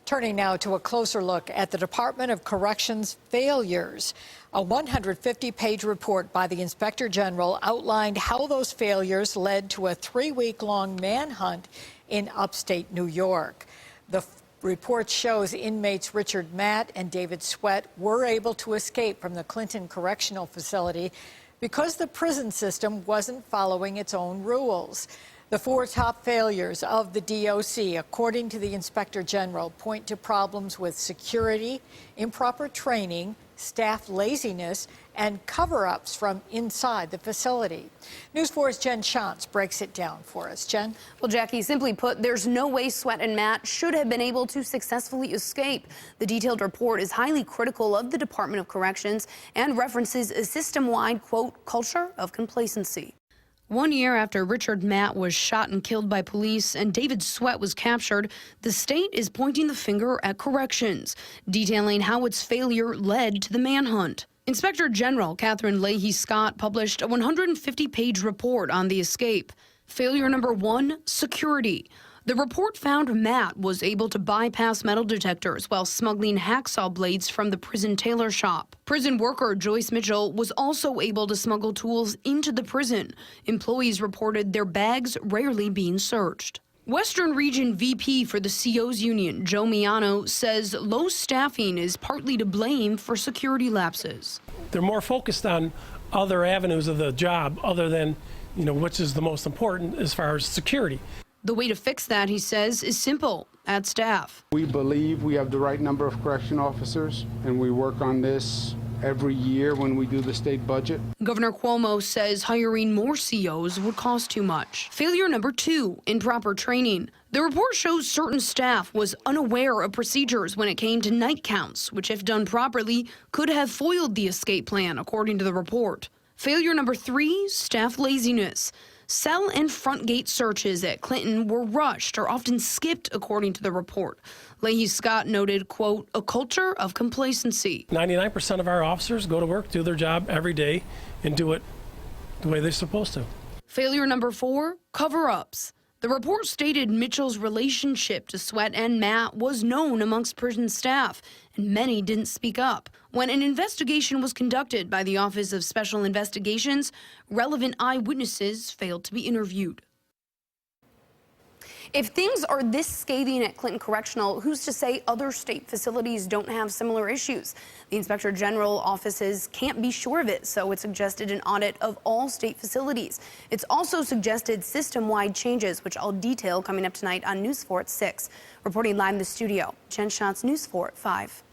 Turning now to a closer look at the Department of Corrections failures. A 150-page report by the Inspector General outlined how those failures led to a 3-week-long manhunt in upstate New York. The report shows inmates Richard Matt and David Sweat were able to escape from the Clinton Correctional facility because the prison system wasn't following its own rules. The 4 top failures of the DOC, according to the Inspector General, point to problems with security, improper training, staff laziness, and cover-ups from inside the facility. News 4's Jen Shantz breaks it down for us. Jen? Well, Jackie, simply put, there's no way Sweat and Matt should have been able to successfully escape. The detailed report is highly critical of the Department of Corrections and references a system-wide, quote, culture of complacency. 1 year after Richard Matt was shot and killed by police and David Sweat was captured, the state is pointing the finger at corrections, detailing how its failure led to the manhunt. Inspector General Catherine Leahy Scott published a 150-page report on the escape. Failure number 1, security. The report found Matt was able to bypass metal detectors while smuggling hacksaw blades from the prison tailor shop. Prison worker Joyce Mitchell was also able to smuggle tools into the prison. Employees reported their bags rarely being searched. Western Region VP for the CO's Union, Joe Miano, says low staffing is partly to blame for security lapses. They're more focused on other avenues of the job other than, which is the most important as far as security. The way to fix that, he says, is simple: add staff. We believe we have the right number of correction officers, and we work on this every year when we do the state budget. Governor Cuomo says hiring more COs would cost too much. Failure number 2, improper training. The report shows certain staff was unaware of procedures when it came to night counts, which, if done properly, could have foiled the escape plan, according to the report. Failure number 3, staff laziness. Cell and front gate searches at Clinton were rushed or often skipped, according to the report. Leahy Scott noted, quote, a culture of complacency. 99% of our officers go to work, do their job every day, and do it the way they're supposed to. Failure number 4, cover-ups. The report stated Mitchell's relationship to Sweat and Matt was known amongst prison staff, and many didn't speak up. When an investigation was conducted by the Office of Special Investigations, relevant eyewitnesses failed to be interviewed. If things are this scathing at Clinton Correctional, who's to say other state facilities don't have similar issues? The Inspector General offices can't be sure of it, so it suggested an audit of all state facilities. It's also suggested system-wide changes, which I'll detail coming up tonight on News 4 at 6. Reporting live in the studio, Jen Shantz, News 4 at 5.